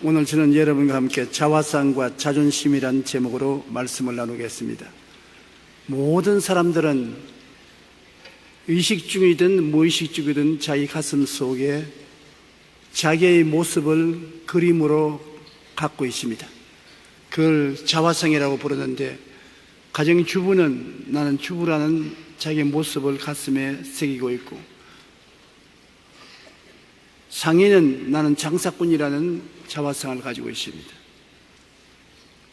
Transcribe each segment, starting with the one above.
오늘 저는 여러분과 함께 자화상과 자존심이란 제목으로 말씀을 나누겠습니다. 모든 사람들은 의식 중이든 무의식 중이든 자기 가슴 속에 자기의 모습을 그림으로 갖고 있습니다. 그걸 자화상이라고 부르는데, 가정주부는 나는 주부라는 자기의 모습을 가슴에 새기고 있고, 상인은 나는 장사꾼이라는 자화상을 가지고 있습니다.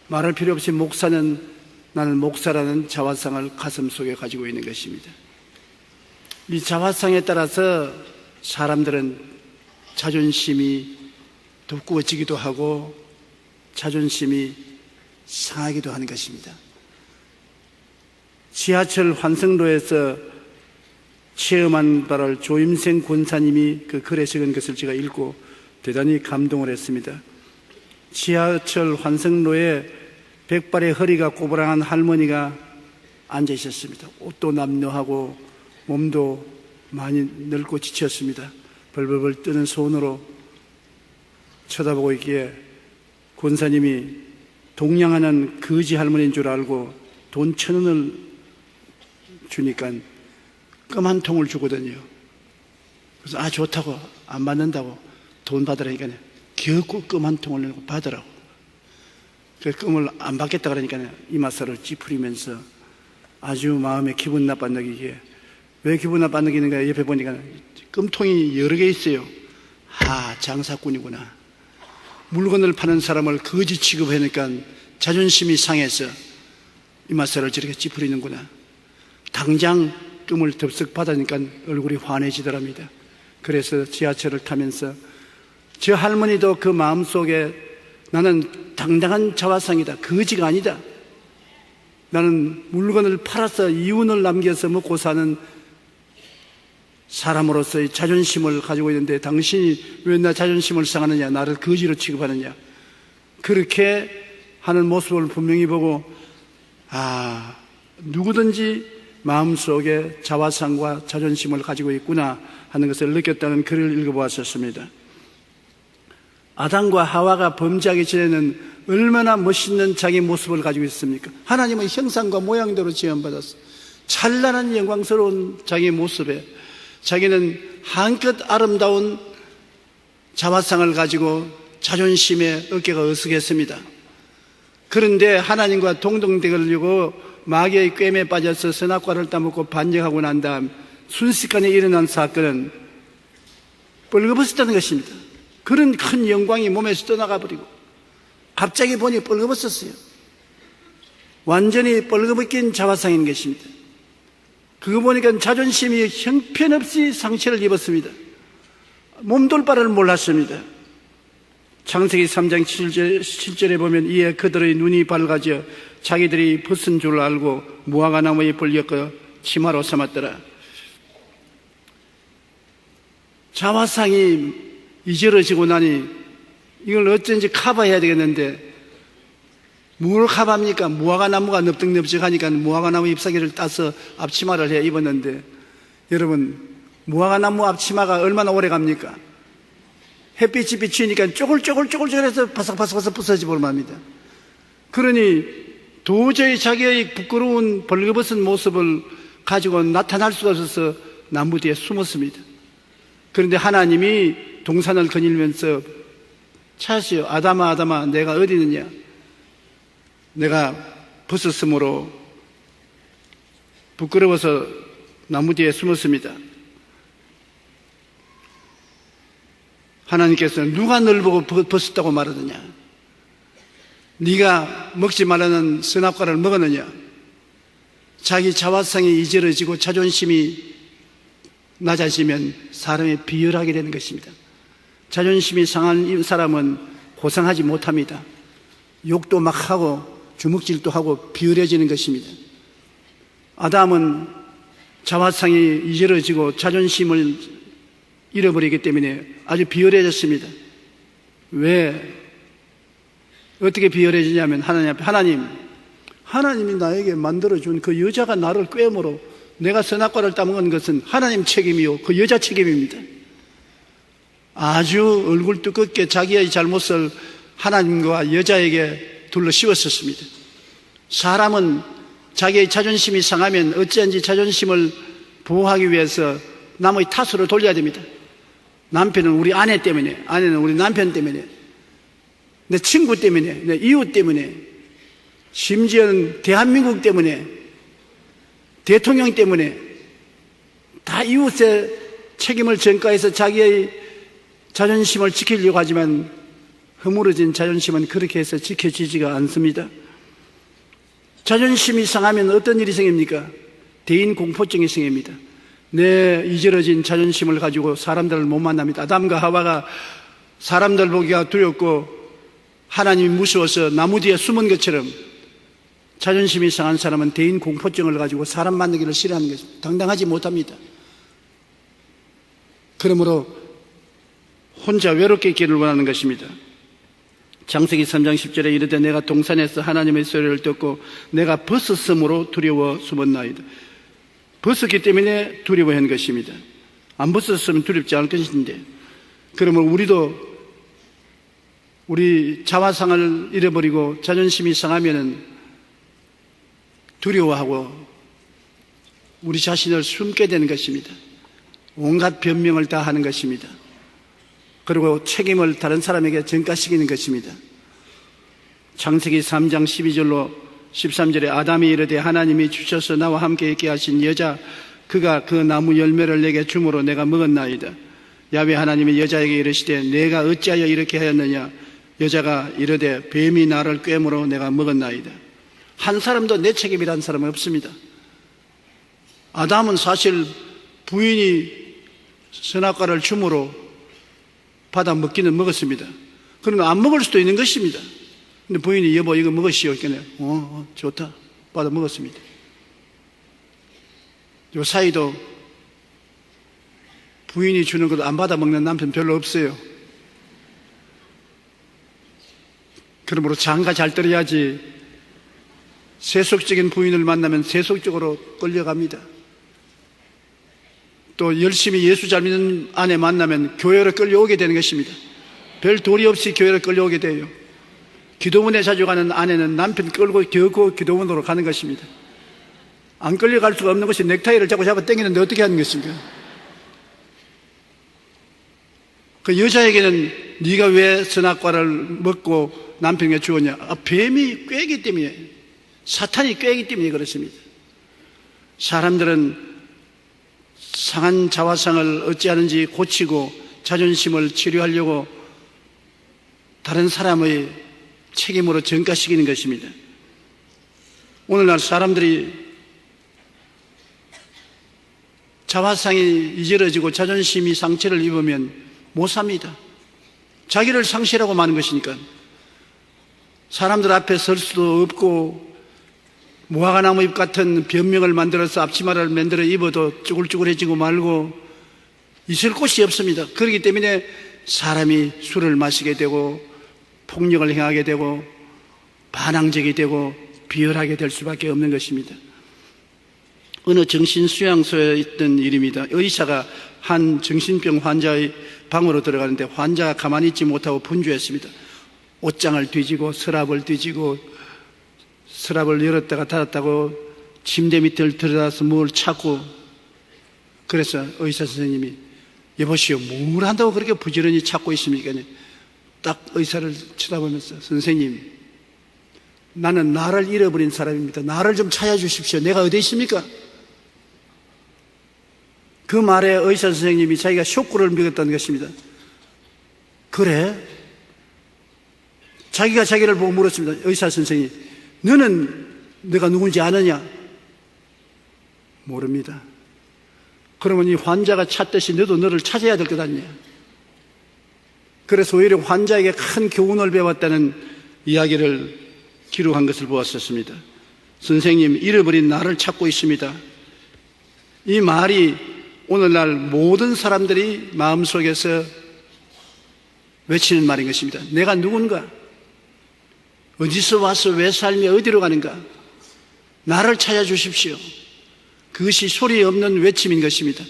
말할 필요 없이 목사는 나는 목사라는 자화상을 가슴 속에 가지고 있는 것입니다. 이 자화상에 따라서 사람들은 자존심이 돋구어지기도 하고 자존심이 상하기도 하는 것입니다. 지하철 환승로에서 체험한 바를 조임생 권사님이 그 글에 적은 것을 제가 읽고 대단히 감동을 했습니다. 지하철 환승로에 백발의 허리가 꼬부랑한 할머니가 앉아 있었습니다. 옷도 남루하고 몸도 많이 늙고 지쳤습니다. 벌벌벌 뜨는 손으로 쳐다보고 있기에 권사님이 동냥하는 거지 할머니인 줄 알고 돈 1,000원을 주니까 껌 한 통을 주거든요. 그래서 좋다고, 안 받는다고 돈 받으라니까 겨우 껌 한 통을 내고 받으라고. 그래서 껌을 안 받겠다 그러니까 이마살을 찌푸리면서 아주 마음에 기분 나빠 느끼기에, 왜 기분 나빠 느끼는가 옆에 보니까 껌통이 여러 개 있어요. 장사꾼이구나. 물건을 파는 사람을 거지 취급하니까 자존심이 상해서 이마살을 저렇게 찌푸리는구나. 당장 껌을 덥석 받으니까 얼굴이 환해지더랍니다. 그래서 지하철을 타면서 저 할머니도 그 마음속에 나는 당당한 자화상이다, 거지가 아니다, 나는 물건을 팔아서 이윤을 남겨서 먹고 사는 사람으로서의 자존심을 가지고 있는데 당신이 왜 나 자존심을 상하느냐, 나를 거지로 취급하느냐, 그렇게 하는 모습을 분명히 보고 누구든지 마음속에 자화상과 자존심을 가지고 있구나 하는 것을 느꼈다는 글을 읽어보았었습니다. 아담과 하와가 범죄하기 전에는 얼마나 멋있는 자기 모습을 가지고 있습니까? 하나님의 형상과 모양대로 지음받았어. 찬란한 영광스러운 자기 모습에 자기는 한껏 아름다운 자화상을 가지고 자존심에 어깨가 으쓱했습니다. 그런데 하나님과 동등대걸리고 마귀의 꿰매에 빠져서 선악과를 따먹고 반역하고 난 다음 순식간에 일어난 사건은 뻘거벗었다는 것입니다. 그런 큰 영광이 몸에서 떠나가 버리고 갑자기 보니 뻘거벗었어요. 완전히 뻘거벗긴 자화상인 것입니다. 그거 보니까 자존심이 형편없이 상처를 입었습니다. 몸둘 바를 몰랐습니다. 창세기 3장 7절에 보면 이에 그들의 눈이 밝아져 자기들이 벗은 줄 알고 무화과 나무에 잎을 엮어 치마로 삼았더라. 자화상이 이저러지고 나니 이걸 어쩐지 커버해야 되겠는데 뭘 커버합니까? 무화과 나무가 넙득넙득하니까 무화과 나무 잎사귀를 따서 앞치마를 해 입었는데, 여러분, 무화과 나무 앞치마가 얼마나 오래 갑니까? 햇빛이 비치니까 쪼글쪼글해서 바삭바삭 부서지 볼만합니다. 그러니 도저히 자기의 부끄러운 벌거벗은 모습을 가지고 나타날 수가 없어서 나무 뒤에 숨었습니다. 그런데 하나님이 동산을 거닐면서 찾으시오. 아담아 내가 어디 있느냐? 내가 벗었으므로 부끄러워서 나무 뒤에 숨었습니다. 하나님께서는 누가 널 보고 벗었다고 말하느냐? 네가 먹지 말라는 선악과를 먹었느냐? 자기 자화상이 이저러지고 자존심이 낮아지면 사람이 비열하게 되는 것입니다. 자존심이 상한 사람은 고상하지 못합니다. 욕도 막 하고 주먹질도 하고 비열해지는 것입니다. 아담은 자화상이 이저러지고 자존심을 잃어버리기 때문에 아주 비열해졌습니다. 왜? 어떻게 비열해지냐면 하나님 앞에 하나님이 나에게 만들어준 그 여자가 나를 꿰물어 내가 선악과를 따먹은 것은 하나님 책임이요 그 여자 책임입니다. 아주 얼굴 두껍게 자기의 잘못을 하나님과 여자에게 둘러 씌웠었습니다. 사람은 자기의 자존심이 상하면 어찌한지 자존심을 보호하기 위해서 남의 탓으로 돌려야 됩니다. 남편은 우리 아내 때문에, 아내는 우리 남편 때문에, 내 친구 때문에, 내 이웃 때문에, 심지어는 대한민국 때문에, 대통령 때문에 다 이웃의 책임을 전가해서 자기의 자존심을 지키려고 하지만 허물어진 자존심은 그렇게 해서 지켜지지가 않습니다. 자존심이 상하면 어떤 일이 생깁니까? 대인 공포증이 생깁니다. 내 이절어진 자존심을 가지고 사람들을 못 만납니다. 아담과 하와가 사람들 보기가 두렵고 하나님이 무서워서 나무 뒤에 숨은 것처럼 자존심이 상한 사람은 대인 공포증을 가지고 사람 만나기를 싫어하는 것입니다. 당당하지 못합니다. 그러므로 혼자 외롭게 있기를 원하는 것입니다. 창세기 3장 10절에 이르되 내가 동산에서 하나님의 소리를 듣고 내가 벗었으므로 두려워 숨었나이다. 벗었기 때문에 두려워한 것입니다. 안 벗었으면 두렵지 않을 것인데, 그러면 우리도 우리 자화상을 잃어버리고 자존심이 상하면은 두려워하고 우리 자신을 숨게 되는 것입니다. 온갖 변명을 다 하는 것입니다. 그리고 책임을 다른 사람에게 전가시키는 것입니다. 창세기 3장 12절로 13절에 아담이 이르되 하나님이 주셔서 나와 함께 있게 하신 여자 그가 그 나무 열매를 내게 주므로 내가 먹었나이다. 야훼 하나님이 여자에게 이르시되 내가 어찌하여 이렇게 하였느냐. 여자가 이르되 뱀이 나를 꿰므로 내가 먹었나이다. 한 사람도 내 책임이라는 사람은 없습니다. 아담은 사실 부인이 선악과를 주므로 받아 먹기는 먹었습니다. 그러나 안 먹을 수도 있는 것입니다. 근데 부인이 여보 이거 먹으시오. 그러니까 좋다. 받아 먹었습니다. 요 사이도 부인이 주는 걸 안 받아 먹는 남편 별로 없어요. 그러므로 장가 잘 떨어야지 세속적인 부인을 만나면 세속적으로 끌려갑니다. 또 열심히 예수 잘 믿는 아내 만나면 교회로 끌려오게 되는 것입니다. 별 도리 없이 교회로 끌려오게 돼요. 기도원에 자주 가는 아내는 남편 끌고 겨우 기도원으로 가는 것입니다. 안 끌려갈 수가 없는 것이 넥타이를 자꾸 잡아 당기는데 어떻게 하는 것입니까? 그 여자에게는 네가 왜 선악과를 먹고 남편에게 주었냐? 뱀이 꿰기 때문에, 사탄이 꿰기 때문에 그렇습니다. 사람들은 상한 자화상을 어찌하는지 고치고 자존심을 치료하려고 다른 사람의 책임으로 전가시키는 것입니다. 오늘날 사람들이 자화상이 이절어지고 자존심이 상처를 입으면 못 삽니다. 자기를 상실하고 마는 것이니까. 사람들 앞에 설 수도 없고 무화과나무 잎 같은 변명을 만들어서 앞치마를 만들어 입어도 쭈글쭈글해지고 말고 있을 곳이 없습니다. 그렇기 때문에 사람이 술을 마시게 되고 폭력을 행하게 되고 반항적이 되고 비열하게 될 수밖에 없는 것입니다. 어느 정신수양소에 있던 일입니다. 의사가 한 정신병 환자의 방으로 들어가는데 환자가 가만히 있지 못하고 분주했습니다. 옷장을 뒤지고 서랍을 뒤지고 서랍을 열었다가 닫았다고 침대 밑을 들여다서 뭘 찾고, 그래서 의사 선생님이 여보시오 뭘 한다고 그렇게 부지런히 찾고 있습니까? 딱 의사를 쳐다보면서 선생님 나는 나를 잃어버린 사람입니다. 나를 좀 찾아주십시오. 내가 어디 있습니까? 그 말에 의사 선생님이 자기가 쇼크를 먹었다는 것입니다. 그래? 자기가 자기를 보고 물었습니다. 의사 선생님, 너는 내가 누군지 아느냐? 모릅니다. 그러면 이 환자가 찾듯이 너도 너를 찾아야 될 것 아니냐? 그래서 오히려 환자에게 큰 교훈을 배웠다는 이야기를 기록한 것을 보았었습니다. 선생님, 잃어버린 나를 찾고 있습니다. 이 말이 오늘날 모든 사람들이 마음속에서 외치는 말인 것입니다. 내가 누군가? 어디서 와서 왜 살며 어디로 가는가? 나를 찾아주십시오. 그것이 소리 없는 외침인 것입니다.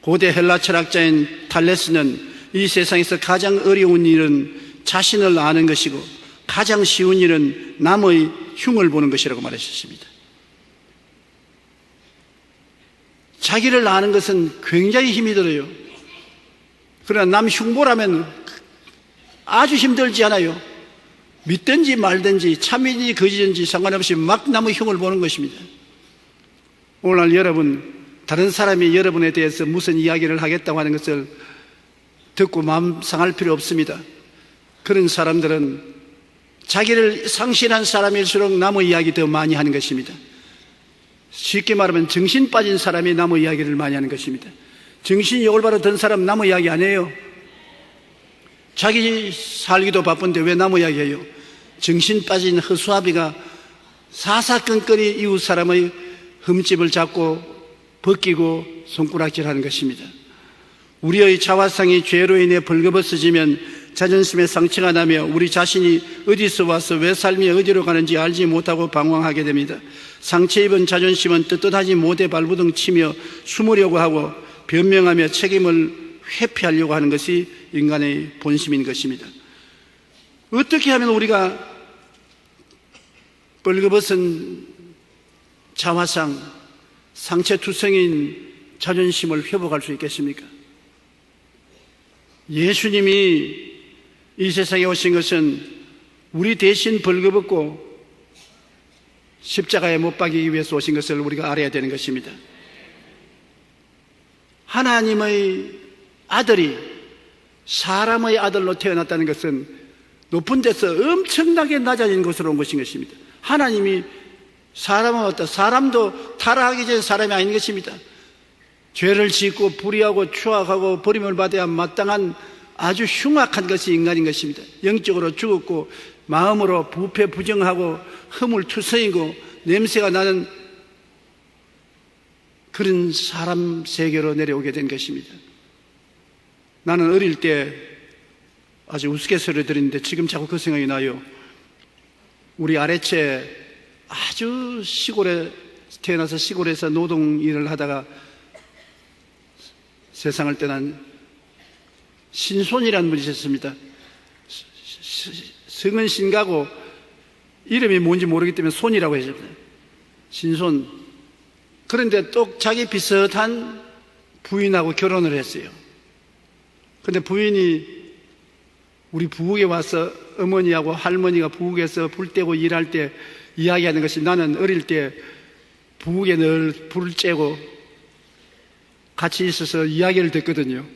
고대 헬라 철학자인 탈레스는 이 세상에서 가장 어려운 일은 자신을 아는 것이고 가장 쉬운 일은 남의 흉을 보는 것이라고 말하셨습니다. 자기를 아는 것은 굉장히 힘이 들어요. 그러나 남 흉보라면 아주 힘들지 않아요. 믿든지 말든지 참이든지 거짓든지 상관없이 막 남의 흉을 보는 것입니다. 오늘날 여러분, 다른 사람이 여러분에 대해서 무슨 이야기를 하겠다고 하는 것을 듣고 마음 상할 필요 없습니다. 그런 사람들은 자기를 상실한 사람일수록 남의 이야기 더 많이 하는 것입니다. 쉽게 말하면 정신 빠진 사람이 남의 이야기를 많이 하는 것입니다. 정신이 올바로 든 사람 남의 이야기 안 해요. 자기 살기도 바쁜데 왜 남의 이야기 해요? 정신 빠진 허수아비가 사사건건이 이웃 사람의 흠집을 잡고 벗기고 손가락질하는 것입니다. 우리의 자화상이 죄로 인해 벌거벗어지면 자존심에 상처가 나며 우리 자신이 어디서 와서 왜 삶이 어디로 가는지 알지 못하고 방황하게 됩니다. 상처 입은 자존심은 떳떳하지 못해 발부둥 치며 숨으려고 하고 변명하며 책임을 회피하려고 하는 것이 인간의 본심인 것입니다. 어떻게 하면 우리가 벌거벗은 자화상, 상처투성인 자존심을 회복할 수 있겠습니까? 예수님이 이 세상에 오신 것은 우리 대신 벌거벗고 십자가에 못 박이기 위해서 오신 것을 우리가 알아야 되는 것입니다. 하나님의 아들이 사람의 아들로 태어났다는 것은 높은 데서 엄청나게 낮아진 곳으로 온 것인 것입니다. 하나님이 사람은 어떤 사람도 타락하기 전에 사람이 아닌 것입니다. 죄를 짓고 불의하고 추악하고 버림을 받아야 마땅한 아주 흉악한 것이 인간인 것입니다. 영적으로 죽었고 마음으로 부패 부정하고 허물투성이고 냄새가 나는 그런 사람 세계로 내려오게 된 것입니다. 나는 어릴 때 아주 우스갯소리를 들었는데 지금 자꾸 그 생각이 나요. 우리 아래채 아주 시골에 태어나서 시골에서 노동 일을 하다가 세상을 떠난 신손이라는 분이 있었습니다. 성은 신가고 이름이 뭔지 모르기 때문에 손이라고 했습니다. 신손. 그런데 또 자기 비슷한 부인하고 결혼을 했어요. 그런데 부인이 우리 부엌에 와서 어머니하고 할머니가 부엌에서 불 떼고 일할 때 이야기하는 것이, 나는 어릴 때 부엌에 늘 불을 쬐고 같이 있어서 이야기를 듣거든요.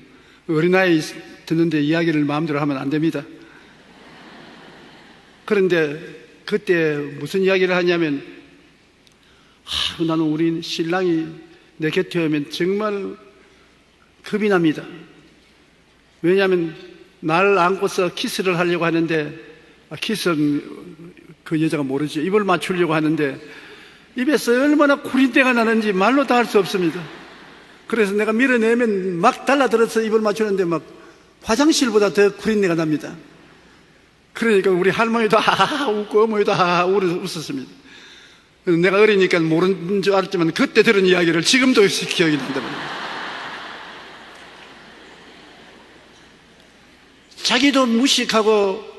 어린아이 듣는데 이야기를 마음대로 하면 안 됩니다. 그런데 그때 무슨 이야기를 하냐면, 나는 우리 신랑이 내 곁에 오면 정말 겁이 납니다. 왜냐하면 나를 안고서 키스를 하려고 하는데, 키스는 그 여자가 모르죠. 입을 맞추려고 하는데 입에서 얼마나 구린내가 나는지 말로 다 할 수 없습니다. 그래서 내가 밀어내면 막 달라들어서 입을 맞추는데 막 화장실보다 더 구린내가 납니다. 그러니까 우리 할머니도 하하하 웃고 어머니도 하하하 웃었습니다. 내가 어리니까 모르는 줄 알았지만 그때 들은 이야기를 지금도 기억이 난답니다. 자기도 무식하고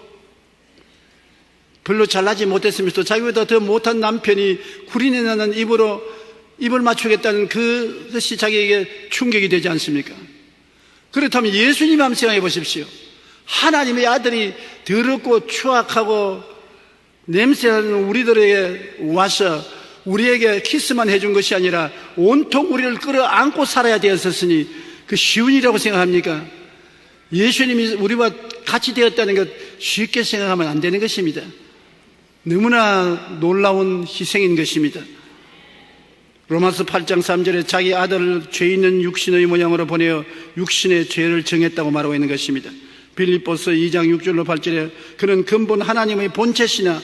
별로 잘나지 못했으면서 자기보다 더 못한 남편이 구린내 나는 입으로 입을 맞추겠다는 그것이 자기에게 충격이 되지 않습니까? 그렇다면 예수님 한번 생각해 보십시오. 하나님의 아들이 더럽고 추악하고 냄새나는 우리들에게 와서 우리에게 키스만 해준 것이 아니라 온통 우리를 끌어안고 살아야 되었으니 그 쉬운 일이라고 생각합니까? 예수님이 우리와 같이 되었다는 것 쉽게 생각하면 안 되는 것입니다. 너무나 놀라운 희생인 것입니다. 로마서 8장 3절에 자기 아들을 죄 있는 육신의 모양으로 보내어 육신의 죄를 정했다고 말하고 있는 것입니다. 빌립보서 2장 6절로 8절에 그는 근본 하나님의 본체시나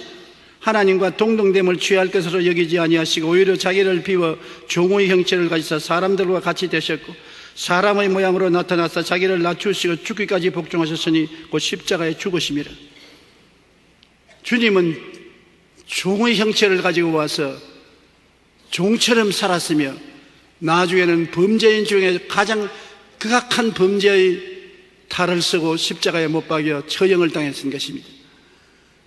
하나님과 동등됨을 취할 것으로 여기지 아니하시고 오히려 자기를 비워 종의 형체를 가지사 사람들과 같이 되셨고 사람의 모양으로 나타나서 자기를 낮추시고 죽기까지 복종하셨으니 곧 십자가에 죽으심이라. 주님은 종의 형체를 가지고 와서 종처럼 살았으며 나중에는 범죄인 중에 가장 극악한 범죄의 탈을 쓰고 십자가에 못 박여 처형을 당했던 것입니다.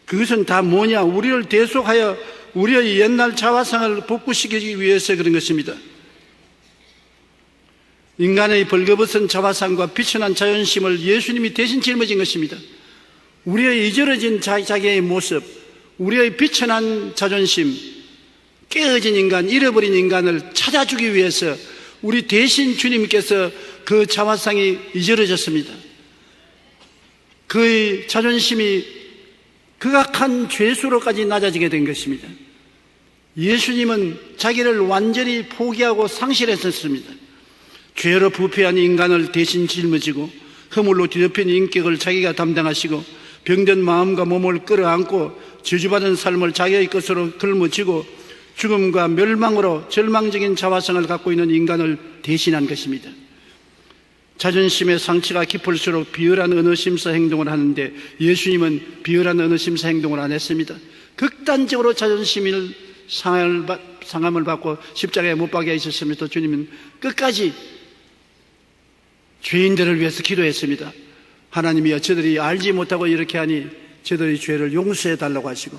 그것은 다 뭐냐? 우리를 대속하여 우리의 옛날 자화상을 복구시키기 위해서 그런 것입니다. 인간의 벌거벗은 자화상과 비천한 자존심을 예수님이 대신 짊어진 것입니다. 우리의 잊어진 자기의 모습, 우리의 비천한 자존심, 깨어진 인간, 잃어버린 인간을 찾아주기 위해서 우리 대신 주님께서 그 자화상이 잊어졌습니다. 그의 자존심이 극악한 죄수로까지 낮아지게 된 것입니다. 예수님은 자기를 완전히 포기하고 상실했었습니다. 죄로 부패한 인간을 대신 짊어지고 허물로 뒤덮인 인격을 자기가 담당하시고 병든 마음과 몸을 끌어안고 저주받은 삶을 자기의 것으로 걸머쥐고 죽음과 멸망으로 절망적인 자화상을 갖고 있는 인간을 대신한 것입니다. 자존심의 상처가 깊을수록 비열한 언어심사 행동을 하는데 예수님은 비열한 언어심사 행동을 안 했습니다. 극단적으로 자존심을 상함을 받고 십자가에 못 박혀 있었으면서 주님은 끝까지 죄인들을 위해서 기도했습니다. 하나님이여, 저들이 알지 못하고 이렇게 하니 저들의 죄를 용서해 달라고 하시고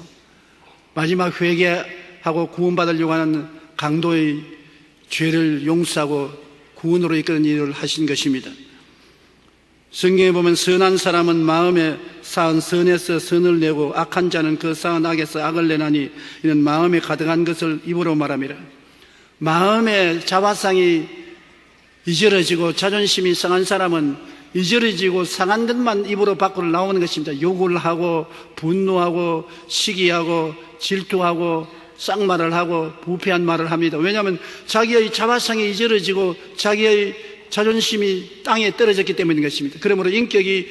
마지막 회개하고 구원받으려고 하는 강도의 죄를 용서하고 구원으로 이끄는 일을 하신 것입니다. 성경에 보면 선한 사람은 마음에 쌓은 선에서 선을 내고 악한 자는 그 쌓은 악에서 악을 내나니 이는 마음에 가득한 것을 입으로 말함이라. 마음의 자화상이 잊어지고 자존심이 상한 사람은 잊어지고 상한 것만 입으로 밖으로 나오는 것입니다. 욕을 하고 분노하고 시기하고 질투하고 쌍말을 하고 부패한 말을 합니다. 왜냐하면 자기의 자화상이 잊어지고 자기의 자존심이 땅에 떨어졌기 때문인 것입니다. 그러므로 인격이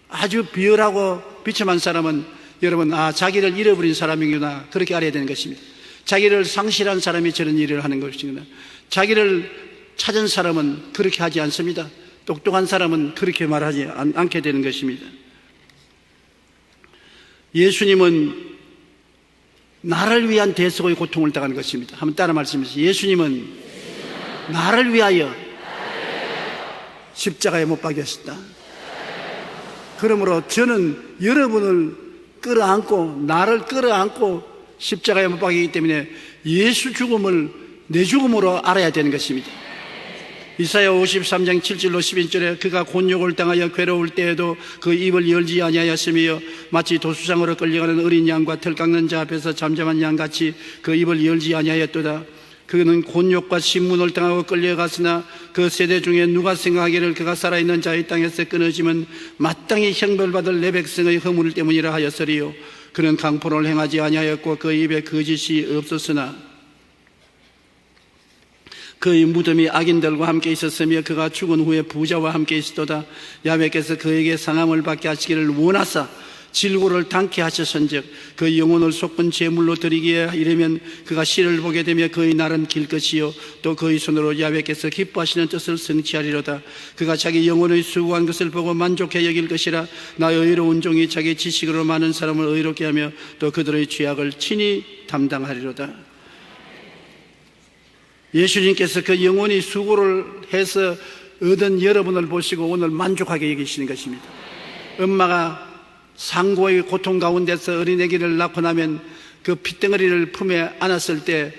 아주 비열하고 비참한 사람은 여러분, 자기를 잃어버린 사람이구나, 그렇게 알아야 되는 것입니다. 자기를 상실한 사람이 저런 일을 하는 것이구나. 자기를 찾은 사람은 그렇게 하지 않습니다. 똑똑한 사람은 그렇게 말하지 않게 되는 것입니다. 예수님은 나를 위한 대속의 고통을 당하는 것입니다. 한번 따라 말씀해주세요. 예수님은 나를 위하여 십자가에 못 박혔다. 그러므로 저는 여러분을 끌어안고 나를 끌어안고 십자가에 못 박히기 때문에 예수 죽음을 내 죽음으로 알아야 되는 것입니다. 이사야 53장 7절로 11절에 그가 곤욕을 당하여 괴로울 때에도 그 입을 열지 아니하였으며 마치 도수장으로 끌려가는 어린 양과 털 깎는 자 앞에서 잠잠한 양같이 그 입을 열지 아니하였도다. 그는 곤욕과 신문을 당하고 끌려갔으나 그 세대 중에 누가 생각하기를 그가 살아있는 자의 땅에서 끊어지면 마땅히 형벌받을 내 백성의 허물 때문이라 하였으리요. 그는 강포를 행하지 아니하였고 그 입에 거짓이 없었으나 그의 무덤이 악인들과 함께 있었으며 그가 죽은 후에 부자와 함께 있었도다. 야훼께서 그에게 상함을 받게 하시기를 원하사 질고를 당케 하셨은즉 그 영혼을 속은 제물로 드리기에 이르면 그가 시를 보게 되며 그의 날은 길 것이요 또 그의 손으로 야훼께서 기뻐하시는 뜻을 성취하리로다. 그가 자기 영혼의 수고한 것을 보고 만족해 여길 것이라. 나 의로운 종이 자기 지식으로 많은 사람을 의롭게 하며 또 그들의 죄악을 친히 담당하리로다. 예수님께서 그 영혼이 수고를 해서 얻은 여러분을 보시고 오늘 만족하게 여기시는 것입니다. 엄마가 상고의 고통 가운데서 어린애기를 낳고 나면 그 핏덩어리를 품에 안았을 때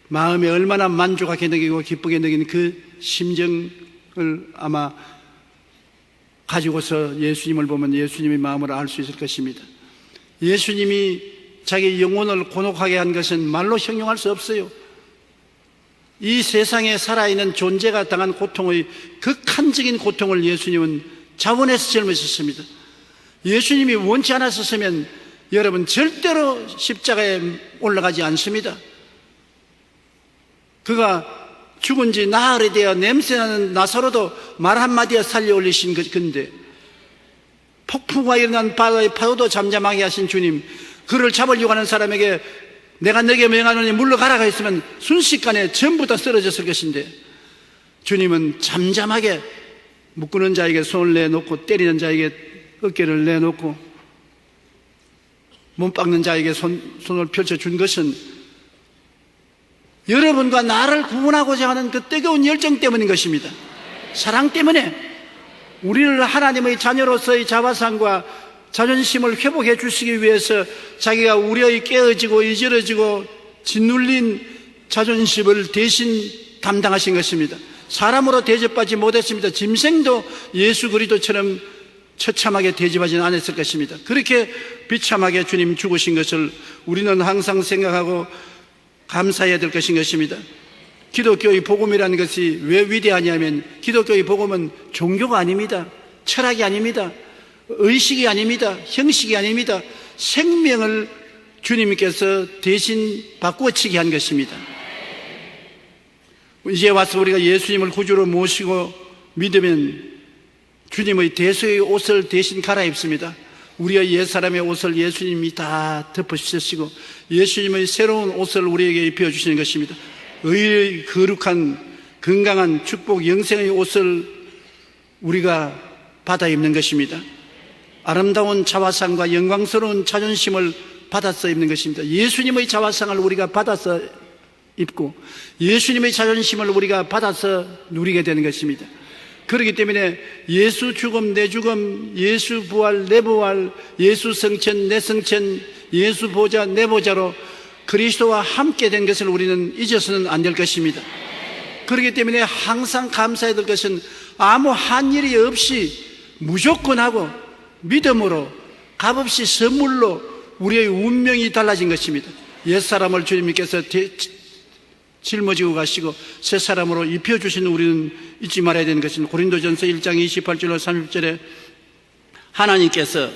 마음에 얼마나 만족하게 느끼고 기쁘게 느끼는 그 심정을 아마 가지고서 예수님을 보면 예수님의 마음을 알 수 있을 것입니다. 예수님이 자기 영혼을 곤혹하게 한 것은 말로 형용할 수 없어요. 이 세상에 살아있는 존재가 당한 고통의 극한적인 고통을 예수님은 자원해서 짊어졌습니다. 예수님이 원치 않았었으면 여러분 절대로 십자가에 올라가지 않습니다. 그가 죽은 지 나흘이 되어 냄새나는 나사로도 말 한마디에 살려 올리신 건데 폭풍과 일어난 바다의 파도도 잠잠하게 하신 주님, 그를 잡으려고 하는 사람에게 내가 너에게 명하노니 물러가라가 했으면 순식간에 전부 다 쓰러졌을 것인데 주님은 잠잠하게 묶는 자에게 손을 내놓고 때리는 자에게 어깨를 내놓고 몸 빡는 자에게 손을 펼쳐준 것은 여러분과 나를 구원하고자 하는 그 뜨거운 열정 때문인 것입니다. 사랑 때문에 우리를 하나님의 자녀로서의 자화상과 자존심을 회복해 주시기 위해서 자기가 우리의 깨어지고 이질어지고 짓눌린 자존심을 대신 담당하신 것입니다. 사람으로 대접받지 못했습니다. 짐승도 예수 그리스도처럼 처참하게 대접하지는 않았을 것입니다. 그렇게 비참하게 주님 죽으신 것을 우리는 항상 생각하고 감사해야 될 것인 것입니다. 기독교의 복음이라는 것이 왜 위대하냐면 기독교의 복음은 종교가 아닙니다. 철학이 아닙니다. 의식이 아닙니다. 형식이 아닙니다. 생명을 주님께서 대신 바꾸어치게 한 것입니다. 이제 와서 우리가 예수님을 구주로 모시고 믿으면 주님의 대수의 옷을 대신 갈아입습니다. 우리의 옛사람의 옷을 예수님이 다 덮어주시고 예수님의 새로운 옷을 우리에게 입혀주시는 것입니다. 의의 거룩한 건강한 축복 영생의 옷을 우리가 받아 입는 것입니다. 아름다운 자화상과 영광스러운 자존심을 받아서 입는 것입니다. 예수님의 자화상을 우리가 받아서 입고 예수님의 자존심을 우리가 받아서 누리게 되는 것입니다. 그렇기 때문에 예수 죽음 내 죽음, 예수 부활 내 부활, 예수 성천 내 성천, 예수 보좌 내 보좌로 그리스도와 함께 된 것을 우리는 잊어서는 안 될 것입니다. 그렇기 때문에 항상 감사해야 될 것은 아무 한 일이 없이 무조건 하고 믿음으로 값없이 선물로 우리의 운명이 달라진 것입니다. 옛사람을 주님께서 짊어지고 가시고 새 사람으로 입혀주신 우리는 잊지 말아야 되는 것입니다. 고린도전서 1장 28절로 30절에 하나님께서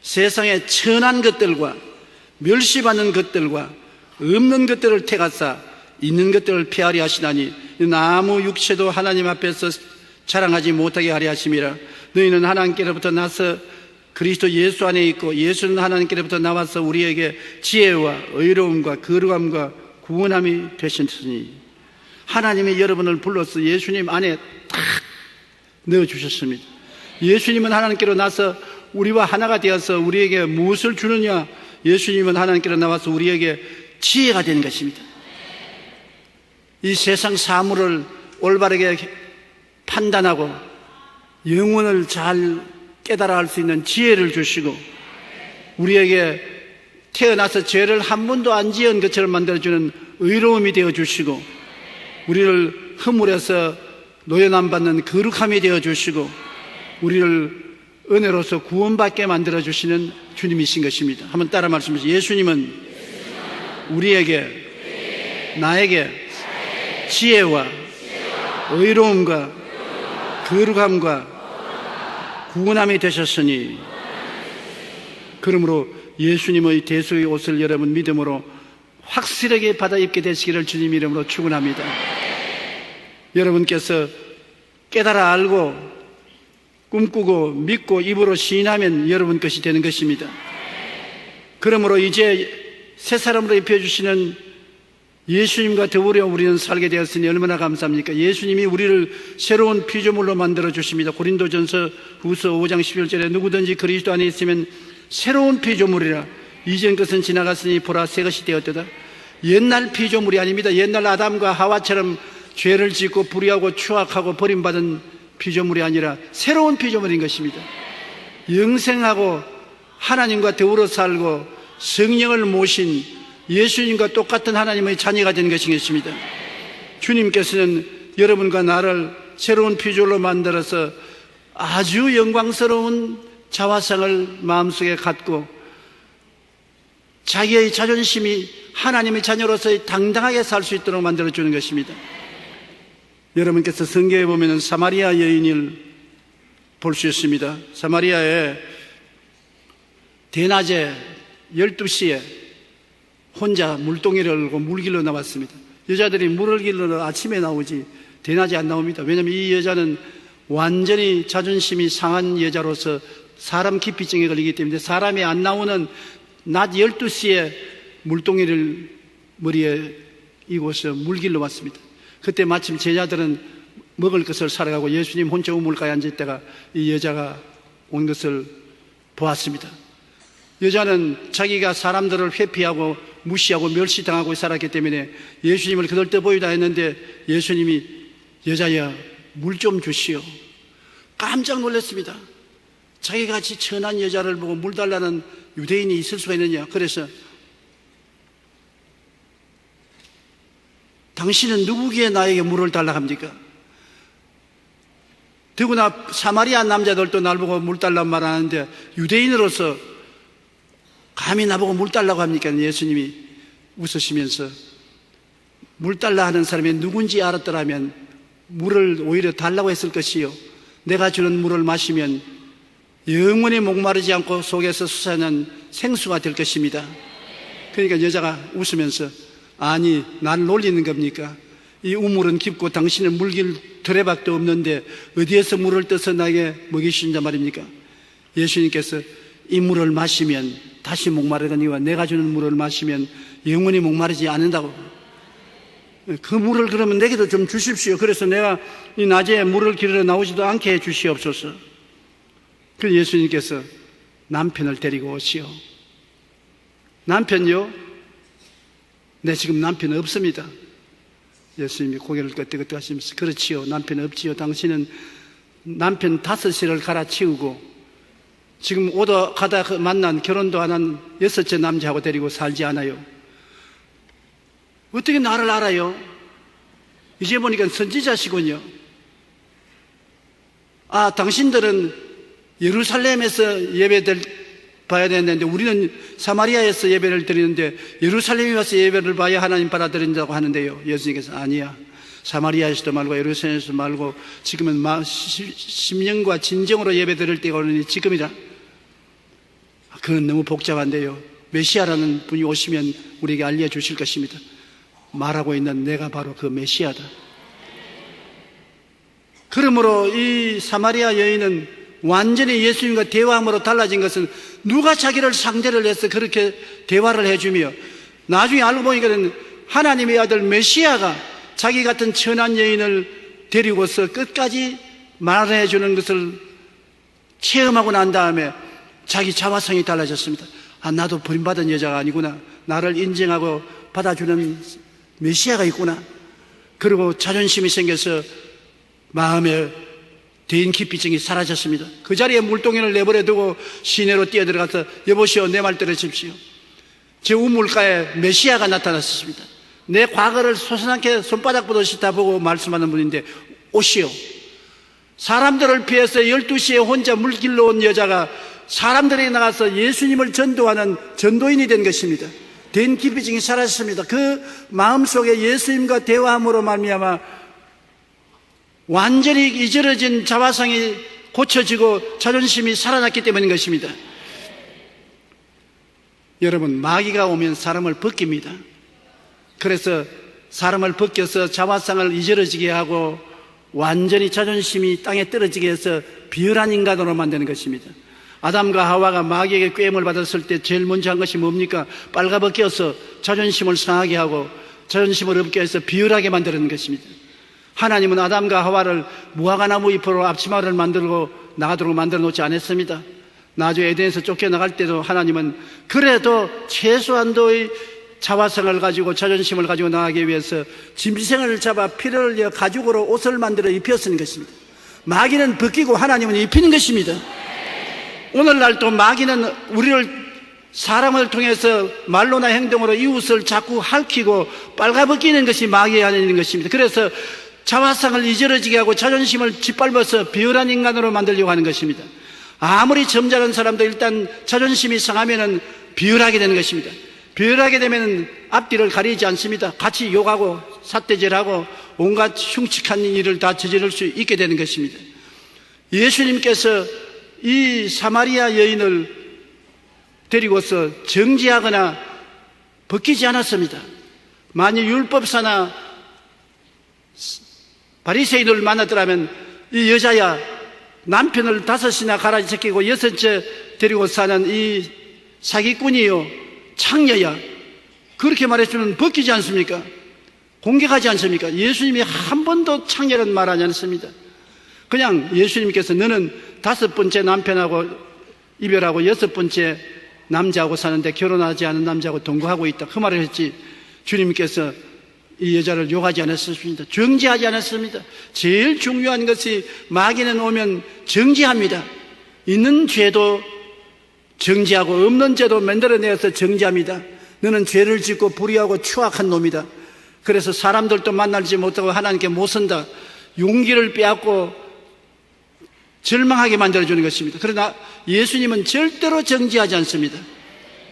세상의 천한 것들과 멸시받는 것들과 없는 것들을 택하사 있는 것들을 폐하려 하시나니 아무 육체도 하나님 앞에서 자랑하지 못하게 하려 하심이라. 너희는 하나님께로부터 나서 그리스도 예수 안에 있고 예수는 하나님께로부터 나와서 우리에게 지혜와 의로움과 거룩함과 구원함이 되셨으니 하나님이 여러분을 불러서 예수님 안에 딱 넣어주셨습니다. 예수님은 하나님께로 나서 우리와 하나가 되어서 우리에게 무엇을 주느냐? 예수님은 하나님께로 나와서 우리에게 지혜가 되는 것입니다. 이 세상 사물을 올바르게 판단하고 영혼을 잘 깨달아 할 수 있는 지혜를 주시고 우리에게 태어나서 죄를 한 번도 안 지은 것처럼 만들어주는 의로움이 되어주시고 우리를 허물에서 노연 안 받는 거룩함이 되어주시고 우리를 은혜로서 구원받게 만들어주시는 주님이신 것입니다. 한번 따라 말씀하시죠. 예수님은 우리에게 나에게 지혜와 의로움과 거룩함과 구원함이 되셨으니 그러므로 예수님의 대수의 옷을 여러분 믿음으로 확실하게 받아 입게 되시기를 주님 이름으로 축원합니다. 여러분께서 깨달아 알고 꿈꾸고 믿고 입으로 시인하면 여러분 것이 되는 것입니다. 그러므로 이제 새 사람으로 입혀주시는 예수님과 더불어 우리는 살게 되었으니 얼마나 감사합니까? 예수님이 우리를 새로운 피조물로 만들어 주십니다. 고린도전서 후서 5장 11절에 누구든지 그리스도 안에 있으면 새로운 피조물이라 이전 것은 지나갔으니 보라 새 것이 되었도다. 옛날 피조물이 아닙니다. 옛날 아담과 하와처럼 죄를 짓고 불의하고 추악하고 버림받은 피조물이 아니라 새로운 피조물인 것입니다. 영생하고 하나님과 더불어 살고 성령을 모신 예수님과 똑같은 하나님의 자녀가 된 것인 것입니다. 주님께서는 여러분과 나를 새로운 피조물로 만들어서 아주 영광스러운 자화상을 마음속에 갖고 자기의 자존심이 하나님의 자녀로서 당당하게 살 수 있도록 만들어주는 것입니다. 여러분께서 성경에 보면 사마리아 여인을 볼 수 있습니다. 사마리아에 대낮에 12시에 혼자 물동이를 열고 물 길러 나왔습니다. 여자들이 물을 길러 아침에 나오지 대낮에 안 나옵니다. 왜냐하면 이 여자는 완전히 자존심이 상한 여자로서 사람 기피증에 걸리기 때문에 사람이 안 나오는 낮 12시에 물동이를 머리에 이고서 물 길러 왔습니다. 그때 마침 제자들은 먹을 것을 사러 가고 예수님 혼자 우물가에 앉을 때가 이 여자가 온 것을 보았습니다. 여자는 자기가 사람들을 회피하고 무시하고 멸시당하고 살았기 때문에 예수님을 거들떠 보이다 했는데 예수님이 여자야 물 좀 주시오. 깜짝 놀랐습니다. 자기같이 천한 여자를 보고 물 달라는 유대인이 있을 수가 있느냐. 그래서 당신은 누구기에 나에게 물을 달라 합니까? 더구나 사마리아 남자들도 날 보고 물 달라고 말하는데 유대인으로서 감히 나보고 물 달라고 합니까? 예수님이 웃으시면서 물 달라 하는 사람이 누군지 알았더라면 물을 오히려 달라고 했을 것이요, 내가 주는 물을 마시면 영원히 목마르지 않고 속에서 솟아나는 생수가 될 것입니다. 그러니까 여자가 웃으면서 아니, 날 놀리는 겁니까? 이 우물은 깊고 당신은 물길 두레박도 없는데 어디에서 물을 떠서 나에게 먹이신단 말입니까? 예수님께서 이 물을 마시면 다시 목마르거니와 내가 주는 물을 마시면 영원히 목마르지 않는다고. 그 물을 그러면 내게도 좀 주십시오. 그래서 내가 이 낮에 물을 기르러 나오지도 않게 해 주시옵소서. 그 예수님께서 남편을 데리고 오시오. 남편요? 네, 지금 남편 없습니다. 예수님이 고개를 끄덕끄덕 하시면서 그렇지요, 남편 없지요. 당신은 남편 5을 갈아치우고 지금 오다 가다 만난 결혼도 안 한 6째 남자하고 데리고 살지 않아요. 어떻게 나를 알아요? 이제 보니까 선지자시군요. 아, 당신들은 예루살렘에서 예배될 봐야 되는데 우리는 사마리아에서 예배를 드리는데 예루살렘에 와서 예배를 봐야 하나님 받아들인다고 하는데요. 예수님께서 아니야, 사마리아에서도 말고 예루살렘에서도 말고 지금은 10년과 진정으로 예배 드릴 때가 오느니 지금이라. 그건 너무 복잡한데요, 메시아라는 분이 오시면 우리에게 알려주실 것입니다. 말하고 있는 내가 바로 그 메시아다. 그러므로 이 사마리아 여인은 완전히 예수님과 대화함으로 달라진 것은 누가 자기를 상대를 해서 그렇게 대화를 해주며 나중에 알고 보니까 하나님의 아들 메시아가 자기 같은 천한 여인을 데리고서 끝까지 말해주는 것을 체험하고 난 다음에 자기 자화성이 달라졌습니다. 아, 나도 버림받은 여자가 아니구나. 나를 인정하고 받아주는 메시아가 있구나. 그리고 자존심이 생겨서 마음에 대인기피증이 사라졌습니다. 그 자리에 물동이를 내버려 두고 시내로 뛰어들어가서 여보시오, 내 말 들으십시오. 제 우물가에 메시아가 나타났습니다. 내 과거를 소선하게 손바닥 보듯이 다 보고 말씀하는 분인데 오시오. 사람들을 피해서 12시에 혼자 물길로 온 여자가 사람들이 나가서 예수님을 전도하는 전도인이 된 것입니다. 대인기피증이 사라졌습니다. 그 마음속에 예수님과 대화함으로 말미암아 완전히 잊어진 자화성이 고쳐지고 자존심이 살아났기 때문인 것입니다. 여러분, 마귀가 오면 사람을 벗깁니다. 그래서 사람을 벗겨서 자화성을 잊어지게 하고 완전히 자존심이 땅에 떨어지게 해서 비열한 인간으로 만드는 것입니다. 아담과 하와가 마귀에게 꾀임을 받았을 때 제일 먼저 한 것이 뭡니까? 빨가벗겨서 자존심을 상하게 하고 자존심을 없게 해서 비열하게 만드는 것입니다. 하나님은 아담과 하와를 무화과나무 잎으로 앞치마를 만들고 나가도록 만들어 놓지 않았습니다. 나중에 에덴에서 쫓겨나갈 때도 하나님은 그래도 최소한도의 자화성을 가지고 자존심을 가지고 나가기 위해서 짐승을 잡아 피를 흘려 가죽으로 옷을 만들어 입혔는 것입니다. 마귀는 벗기고 하나님은 입히는 것입니다. 오늘날 또 마귀는 우리를 사람을 통해서 말로나 행동으로 이웃을 자꾸 핥히고 빨가벗기는 것이 마귀의 하는 것입니다. 그래서 자화상을 잊어지게 하고 자존심을 짓밟아서 비열한 인간으로 만들려고 하는 것입니다. 아무리 점잖은 사람도 일단 자존심이 상하면은 비열하게 되는 것입니다. 비열하게 되면 앞뒤를 가리지 않습니다. 같이 욕하고 삿대질하고 온갖 흉측한 일을 다 저지를 수 있게 되는 것입니다. 예수님께서 이 사마리아 여인을 데리고서 정지하거나 벗기지 않았습니다. 만일 율법사나 바리새인을 만났더라면 이 여자야, 남편을 5이나 갈아제끼고 6째 데리고 사는 이 사기꾼이요, 창녀야, 그렇게 말해주면 벗기지 않습니까? 공격하지 않습니까? 예수님이 한 번도 창녀는 말하지 않습니다. 그냥 예수님께서 너는 5번째 남편하고 이별하고 6번째 남자하고 사는데 결혼하지 않은 남자하고 동거하고 있다, 그 말을 했지, 주님께서 이 여자를 욕하지 않았습니다. 정죄하지 않았습니다. 제일 중요한 것이 마귀는 오면 정죄합니다. 있는 죄도 정죄하고 없는 죄도 만들어내서 정죄합니다. 너는 죄를 짓고 불의하고 추악한 놈이다. 그래서 사람들도 만나지 못하고 하나님께 못 선다. 용기를 빼앗고 절망하게 만들어주는 것입니다. 그러나 예수님은 절대로 정죄하지 않습니다.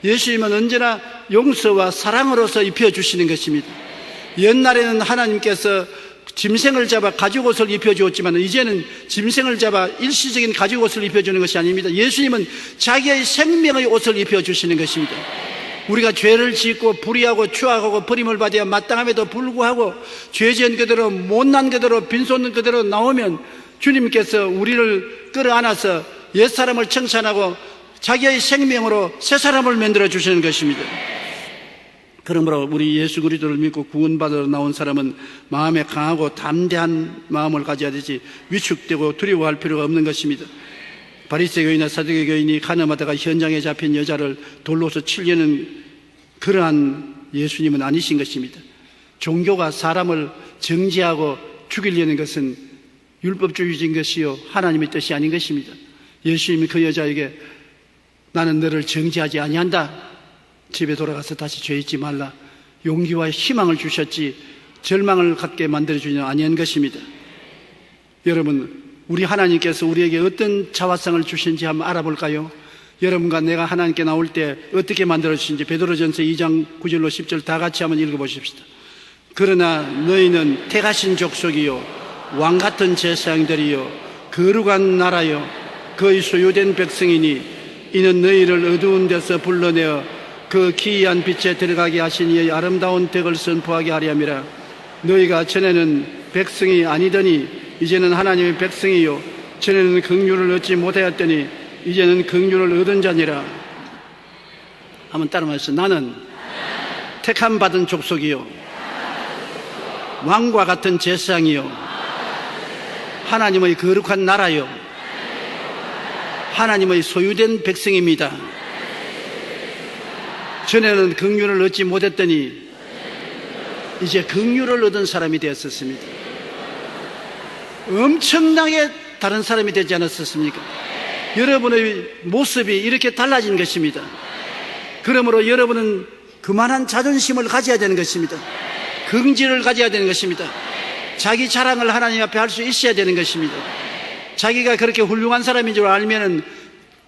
예수님은 언제나 용서와 사랑으로서 입혀주시는 것입니다. 옛날에는 하나님께서 짐승을 잡아 가죽옷을 입혀주었지만 이제는 짐승을 잡아 일시적인 가죽옷을 입혀주는 것이 아닙니다. 예수님은 자기의 생명의 옷을 입혀주시는 것입니다. 우리가 죄를 짓고 불의하고 추악하고 버림을 받아야 마땅함에도 불구하고 죄지은 그대로 못난 그대로 빈손 그대로 나오면 주님께서 우리를 끌어안아서 옛사람을 청산하고 자기의 생명으로 새 사람을 만들어 주시는 것입니다. 그러므로 우리 예수 그리스도를 믿고 구원받으러 나온 사람은 마음에 강하고 담대한 마음을 가져야 되지 위축되고 두려워할 필요가 없는 것입니다. 바리새 교인이나 사두개 교인이 간음하다가 현장에 잡힌 여자를 돌로서 치려는 그러한 예수님은 아니신 것입니다. 종교가 사람을 정죄하고 죽이려는 것은 율법주의적인 것이요 하나님의 뜻이 아닌 것입니다. 예수님이 그 여자에게 나는 너를 정죄하지 아니한다. 집에 돌아가서 다시 죄 잊지 말라. 용기와 희망을 주셨지 절망을 갖게 만들어주지 아니한 것입니다. 여러분, 우리 하나님께서 우리에게 어떤 자화상을 주신지 한번 알아볼까요? 여러분과 내가 하나님께 나올 때 어떻게 만들어주신지 베드로전서 2장 9절로 10절 다 같이 한번 읽어보십시다. 그러나 너희는 택하신 족속이요 왕같은 제사장들이요 거룩한 나라요 그의 소유된 백성이니 이는 너희를 어두운 데서 불러내어 그 기이한 빛에 들어가게 하신 이의 아름다운 덕을 선포하게 하려 함이라. 너희가 전에는 백성이 아니더니 이제는 하나님의 백성이요 전에는 긍휼을 얻지 못하였더니 이제는 긍휼을 얻은 자니라. 한번 따라 말해서 나는 택함 받은 족속이요 왕과 같은 제사장이요 하나님의 거룩한 나라요 하나님의 소유된 백성입니다. 전에는 긍휼을 얻지 못했더니 이제 긍휼을 얻은 사람이 되었었습니다. 엄청나게 다른 사람이 되지 않았었습니까? 여러분의 모습이 이렇게 달라진 것입니다. 그러므로 여러분은 그만한 자존심을 가져야 되는 것입니다. 긍지를 가져야 되는 것입니다. 자기 자랑을 하나님 앞에 할 수 있어야 되는 것입니다. 자기가 그렇게 훌륭한 사람인 줄 알면은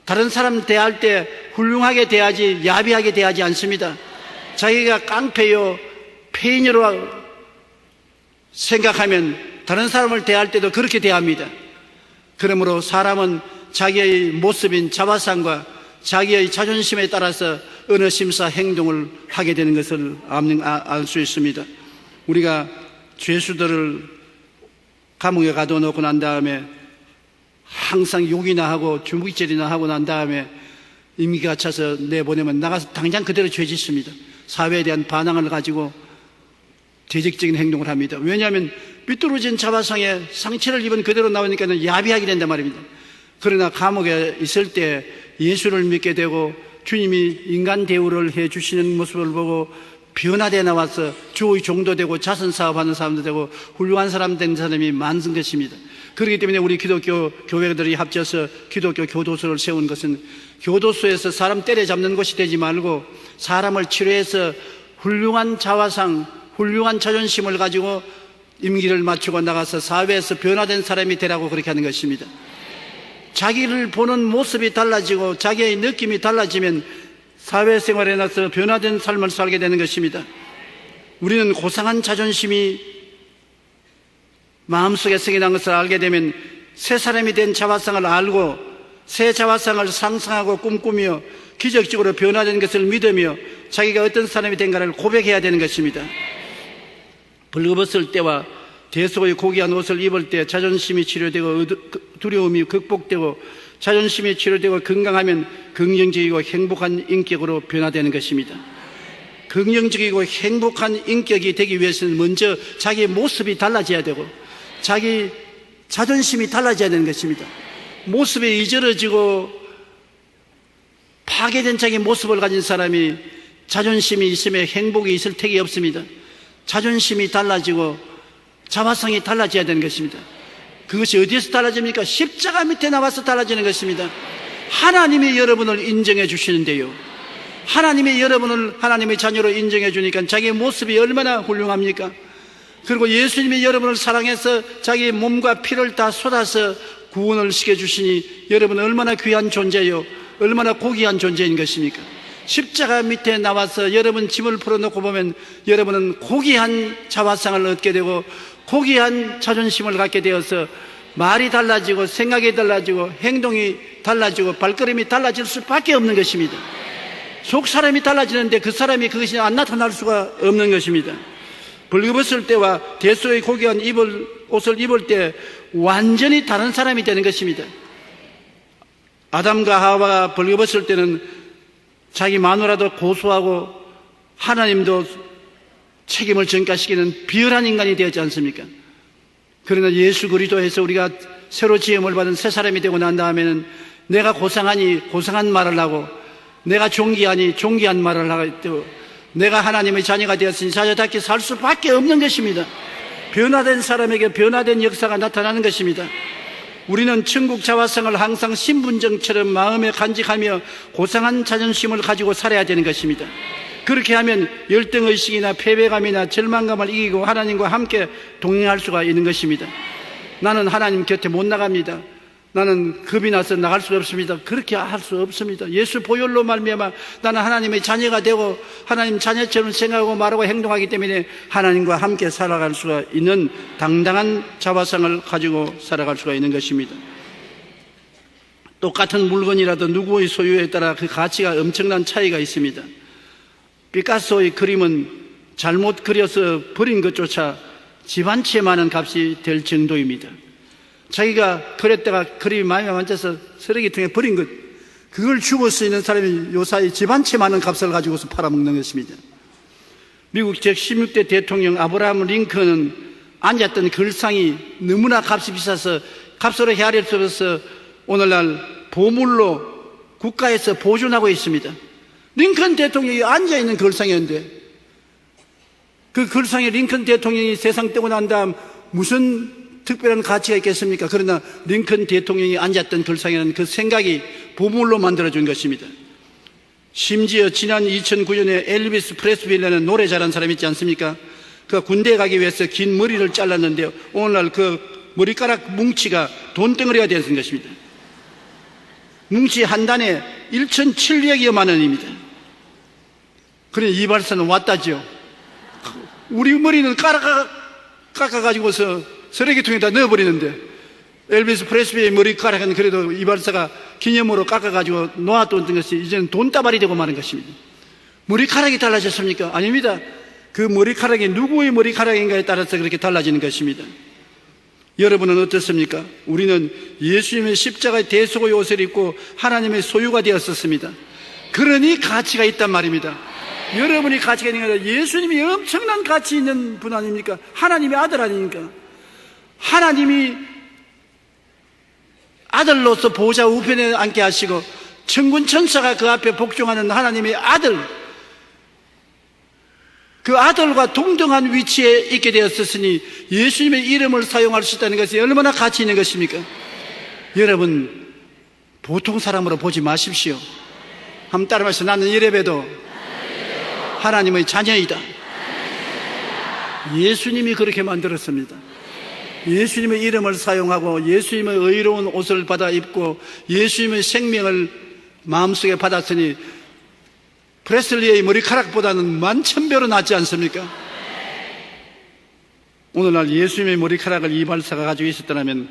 다른 사람 대할 때 훌륭하게 대하지 야비하게 대하지 않습니다. 자기가 깡패요 폐인으로 생각하면 다른 사람을 대할 때도 그렇게 대합니다. 그러므로 사람은 자기의 모습인 자화상과 자기의 자존심에 따라서 어느 심사 행동을 하게 되는 것을 알 수 있습니다. 우리가 죄수들을 감옥에 가둬놓고 난 다음에 항상 욕이나 하고 주먹질이나 하고 난 다음에 임기가 차서 내보내면 나가서 당장 그대로 죄 짓습니다. 사회에 대한 반항을 가지고 대적적인 행동을 합니다. 왜냐하면 삐뚤어진 자화상에 상처를 입은 그대로 나오니까 야비하게 된단 말입니다. 그러나 감옥에 있을 때 예수를 믿게 되고 주님이 인간 대우를 해주시는 모습을 보고 변화되어 나와서 주의 종도 되고 자선사업하는 사람도 되고 훌륭한 사람 된 사람이 많은 것입니다. 그렇기 때문에 우리 기독교 교회들이 합쳐서 기독교 교도소를 세운 것은 교도소에서 사람 때려잡는 곳이 되지 말고 사람을 치료해서 훌륭한 자화상, 훌륭한 자존심을 가지고 임기를 마치고 나가서 사회에서 변화된 사람이 되라고 그렇게 하는 것입니다. 자기를 보는 모습이 달라지고 자기의 느낌이 달라지면 사회생활에 나서 변화된 삶을 살게 되는 것입니다. 우리는 고상한 자존심이 마음속에 생겨난 것을 알게 되면 새 사람이 된 자화상을 알고 새 자화상을 상상하고 꿈꾸며 기적적으로 변화된 것을 믿으며 자기가 어떤 사람이 된가를 고백해야 되는 것입니다. 벌거벗을 때와 대속의 고귀한 옷을 입을 때 자존심이 치료되고 두려움이 극복되고 자존심이 치료되고 건강하면 긍정적이고 행복한 인격으로 변화되는 것입니다. 긍정적이고 행복한 인격이 되기 위해서는 먼저 자기의 모습이 달라져야 되고 자기 자존심이 달라져야 되는 것입니다. 모습이 이저러지고 파괴된 자기 모습을 가진 사람이 자존심이 있으면 행복이 있을 택이 없습니다. 자존심이 달라지고 자화성이 달라져야 되는 것입니다. 그것이 어디에서 달라집니까? 십자가 밑에 나와서 달라지는 것입니다. 하나님이 여러분을 인정해 주시는데요, 하나님이 여러분을 하나님의 자녀로 인정해 주니까 자기의 모습이 얼마나 훌륭합니까? 그리고 예수님이 여러분을 사랑해서 자기의 몸과 피를 다 쏟아서 구원을 시켜주시니 여러분은 얼마나 귀한 존재요, 얼마나 고귀한 존재인 것입니까? 십자가 밑에 나와서 여러분 짐을 풀어놓고 보면 여러분은 고귀한 자화상을 얻게 되고 고귀한 자존심을 갖게 되어서 말이 달라지고 생각이 달라지고 행동이 달라지고 발걸음이 달라질 수밖에 없는 것입니다. 속 사람이 달라지는데 그 사람이 그것이 안 나타날 수가 없는 것입니다. 벌거벗을 때와 대소의 고귀한 옷을 입을 때 완전히 다른 사람이 되는 것입니다. 아담과 하와가 벌거벗을 때는 자기 마누라도 고소하고 하나님도 책임을 전가시키는 비열한 인간이 되었지 않습니까? 그러나 예수 그리스도에서 우리가 새로 지음을 받은 새 사람이 되고 난 다음에는 내가 고상하니 고상한 말을 하고, 내가 존귀하니 존귀한 말을 하고, 내가 하나님의 자녀가 되었으니 자녀답게 살 수밖에 없는 것입니다. 변화된 사람에게 변화된 역사가 나타나는 것입니다. 우리는 천국 자화성을 항상 신분증처럼 마음에 간직하며 고상한 자존심을 가지고 살아야 되는 것입니다. 그렇게 하면 열등의식이나 패배감이나 절망감을 이기고 하나님과 함께 동행할 수가 있는 것입니다. 나는 하나님 곁에 못 나갑니다. 나는 겁이 나서 나갈 수 없습니다. 그렇게 할 수 없습니다. 예수 보혈로 말미암아 나는 하나님의 자녀가 되고 하나님 자녀처럼 생각하고 말하고 행동하기 때문에 하나님과 함께 살아갈 수가 있는 당당한 자화상을 가지고 살아갈 수가 있는 것입니다. 똑같은 물건이라도 누구의 소유에 따라 그 가치가 엄청난 차이가 있습니다. 피카소의 그림은 잘못 그려서 버린 것조차 집 한 채 많은 값이 될 정도입니다. 자기가 그렸다가 그림이 마음에 안 맞아서 쓰레기통에 버린 것, 그걸 주워 쓰이는 사람이 요사이 집 한 채 많은 값을 가지고서 팔아먹는 것입니다. 미국 제16대 대통령 아브라함 링컨은 앉았던 글상이 너무나 값이 비싸서 값으로 헤아릴 수 없어서 오늘날 보물로 국가에서 보존하고 있습니다. 링컨 대통령이 앉아있는 글상이었는데 그 글상에 링컨 대통령이 세상 떼고 난 다음 무슨 특별한 가치가 있겠습니까? 그러나 링컨 대통령이 앉았던 글상에는 그 생각이 보물로 만들어준 것입니다. 심지어 지난 2009년에 엘비스 프레슬리라는 노래 잘하는 사람이 있지 않습니까? 그 군대에 가기 위해서 긴 머리를 잘랐는데요, 오늘날 그 머리카락 뭉치가 돈덩어리가 되었던 것입니다. 뭉치 한 단에 1,700여만 원입니다. 그래 이발사는 왔다죠. 우리 머리는 깎아가지고서 쓰레기통에다 넣어버리는데 엘비스 프레슬리의 머리카락은 그래도 이발사가 기념으로 깎아가지고 놓아뒀던 것이 이제는 돈다발이 되고 마는 것입니다. 머리카락이 달라졌습니까? 아닙니다. 그 머리카락이 누구의 머리카락인가에 따라서 그렇게 달라지는 것입니다. 여러분은 어떻습니까? 우리는 예수님의 십자가의 대속의 옷을 입고 하나님의 소유가 되었었습니다. 그러니 가치가 있단 말입니다. 여러분이 가치가 있는 게 아니라 예수님이 엄청난 가치 있는 분 아닙니까? 하나님의 아들 아닙니까? 하나님이 아들로서 보좌 우편에 앉게 하시고 천군 천사가 그 앞에 복종하는 하나님의 아들, 그 아들과 동등한 위치에 있게 되었으니 예수님의 이름을 사용할 수 있다는 것이 얼마나 가치 있는 것입니까? 여러분, 보통 사람으로 보지 마십시오. 한번 따라 말해서 나는 이래봬도 하나님의 자녀이다. 예수님이 그렇게 만들었습니다. 예수님의 이름을 사용하고 예수님의 의로운 옷을 받아 입고 예수님의 생명을 마음속에 받았으니 프레슬리의 머리카락보다는 만천배로 낫지 않습니까? 오늘날 예수님의 머리카락을 이발사가 가지고 있었더라면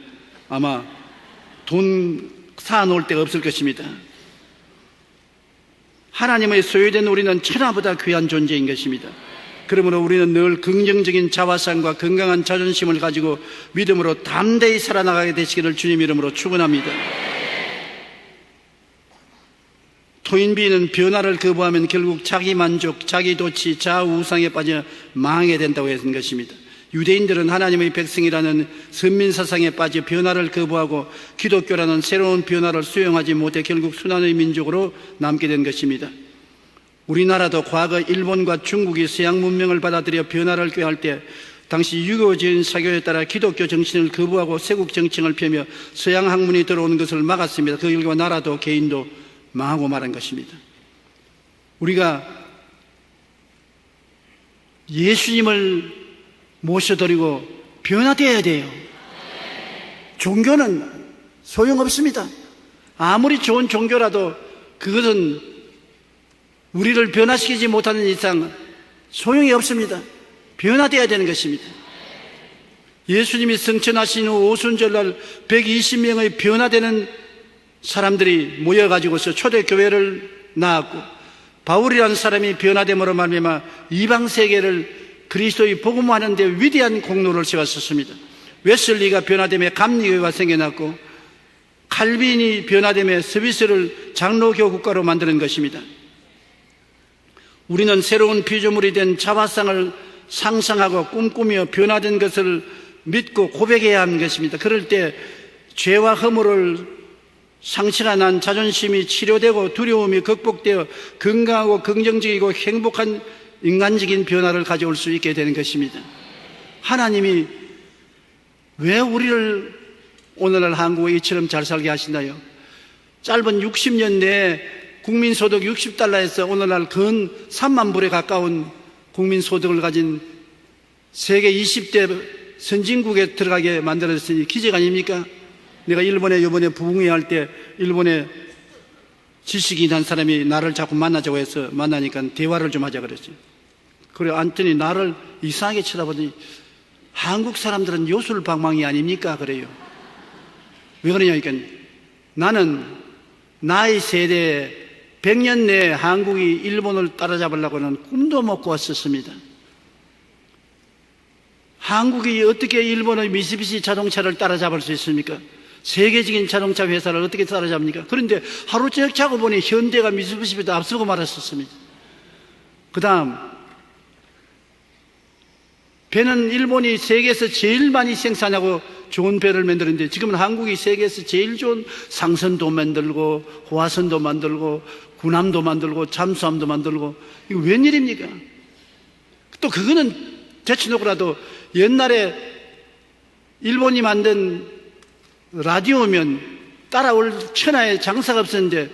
아마 돈 사놓을 데가 없을 것입니다. 하나님의 소유된 우리는 천하보다 귀한 존재인 것입니다. 그러므로 우리는 늘 긍정적인 자화상과 건강한 자존심을 가지고 믿음으로 담대히 살아나가게 되시기를 주님 이름으로 축원합니다. 토인비는 변화를 거부하면 결국 자기 만족, 자기 도취, 자우상에 빠져 망하게 된다고 했던 것입니다. 유대인들은 하나님의 백성이라는 선민사상에 빠져 변화를 거부하고 기독교라는 새로운 변화를 수용하지 못해 결국 순환의 민족으로 남게 된 것입니다. 우리나라도 과거 일본과 중국이 서양 문명을 받아들여 변화를 꾀할 때 당시 유교적인 사교에 따라 기독교 정신을 거부하고 세국 정칭을 펴며 서양 학문이 들어오는 것을 막았습니다. 그 결과 나라도 개인도 망하고 말한 것입니다. 우리가 예수님을 모셔드리고 변화되어야 돼요. 종교는 소용없습니다. 아무리 좋은 종교라도 그것은 우리를 변화시키지 못하는 이상 소용이 없습니다. 변화되어야 되는 것입니다. 예수님이 승천하신 후 오순절날 120명의 변화되는 사람들이 모여가지고서 초대교회를 낳았고, 바울이라는 사람이 변화됨으로 말미암아 이방 세계를 그리스도의 복음화하는 데 위대한 공로를 세웠었습니다. 웨슬리가 변화됨에 감리교회가 생겨났고, 칼빈이 변화됨에 스위스를 장로교 국가로 만드는 것입니다. 우리는 새로운 피조물이 된 자화상을 상상하고 꿈꾸며 변화된 것을 믿고 고백해야 하는 것입니다. 그럴 때 죄와 허물을 상처가 난 자존심이 치료되고 두려움이 극복되어 건강하고 긍정적이고 행복한 인간적인 변화를 가져올 수 있게 되는 것입니다. 하나님이 왜 우리를 오늘날 한국에 이처럼 잘 살게 하시나요? 짧은 60년 내에 국민소득 60달러에서 오늘날 근 3만 불에 가까운 국민소득을 가진 세계 20대 선진국에 들어가게 만들었으니 기적 아닙니까? 내가 일본에 이번에 부흥회할 때 일본에 지식인 한 사람이 나를 자꾸 만나자고 해서 만나니까 대화를 좀 하자 그랬지. 그래 앉더니 나를 이상하게 쳐다보더니 한국 사람들은 요술방망이 아닙니까? 그래요. 왜 그러냐니까 나는 나의 세대에 100년 내에 한국이 일본을 따라잡으려고는 꿈도 못 꾸었었습니다. 한국이 어떻게 일본의 미쓰비시 자동차를 따라잡을 수 있습니까? 세계적인 자동차 회사를 어떻게 따라잡습니까? 그런데 하루 저녁 자고 보니 현대가 미쓰비시보다 앞서고 말았었습니다. 그 다음 배는 일본이 세계에서 제일 많이 생산하고 좋은 배를 만드는데 지금은 한국이 세계에서 제일 좋은 상선도 만들고 호화선도 만들고 군함도 만들고 잠수함도 만들고 이거 웬일입니까? 또 그거는 제쳐놓고라도 옛날에 일본이 만든 라디오면 따라올 천하의 장사가 없었는데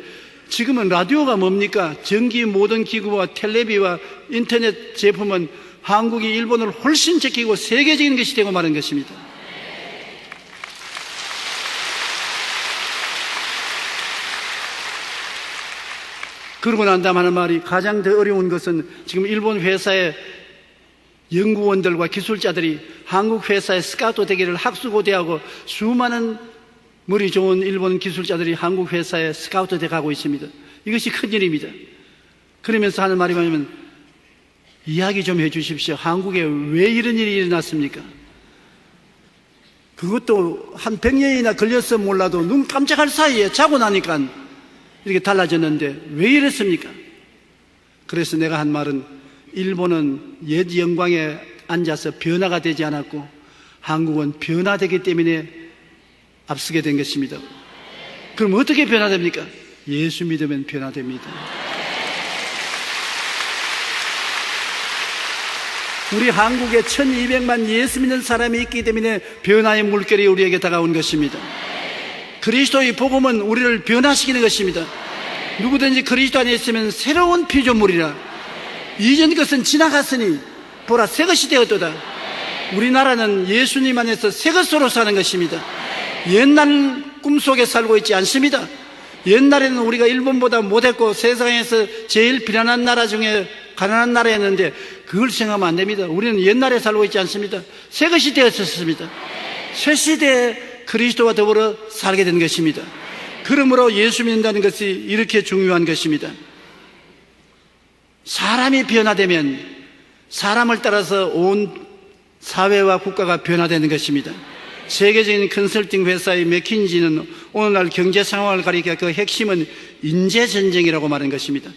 지금은 라디오가 뭡니까? 전기 모든 기구와 텔레비와 인터넷 제품은 한국이 일본을 훨씬 제끼고 세계적인 것이 되고 마는 것입니다. 그러고 난 다음 하는 말이 가장 더 어려운 것은 지금 일본 회사의 연구원들과 기술자들이 한국 회사의 스카우트 되기를 학수고대하고 수많은 머리 좋은 일본 기술자들이 한국 회사에 스카우트 돼 가고 있습니다. 이것이 큰일입니다. 그러면서 하는 말이 뭐냐면 이야기 좀 해 주십시오. 한국에 왜 이런 일이 일어났습니까? 그것도 한 100년이나 걸렸어 몰라도 눈 깜짝할 사이에 자고 나니까 이렇게 달라졌는데 왜 이랬습니까? 그래서 내가 한 말은 일본은 옛 영광에 앉아서 변화가 되지 않았고 한국은 변화되기 때문에 앞서게 된 것입니다. 그럼 어떻게 변화됩니까? 예수 믿으면 변화됩니다. 우리 한국에 1200만 예수 믿는 사람이 있기 때문에 변화의 물결이 우리에게 다가온 것입니다. 그리스도의 복음은 우리를 변화시키는 것입니다. 누구든지 그리스도 안에 있으면 새로운 피조물이라. 이전 것은 지나갔으니 보라 새 것이 되었도다. 우리나라는 예수님 안에서 새 것으로 사는 것입니다. 옛날 꿈속에 살고 있지 않습니다. 옛날에는 우리가 일본보다 못했고 세상에서 제일 비난한 나라 중에 가난한 나라였는데 그걸 생각하면 안 됩니다. 우리는 옛날에 살고 있지 않습니다. 새 것이 되었습니다. 새 시대에 그리스도와 더불어 살게 된 것입니다. 그러므로 예수 믿는다는 것이 이렇게 중요한 것입니다. 사람이 변화되면 사람을 따라서 온 사회와 국가가 변화되는 것입니다. 세계적인 컨설팅 회사의 맥킨지는 오늘날 경제 상황을 가리켜 그 핵심은 인재전쟁이라고 말한 것입니다.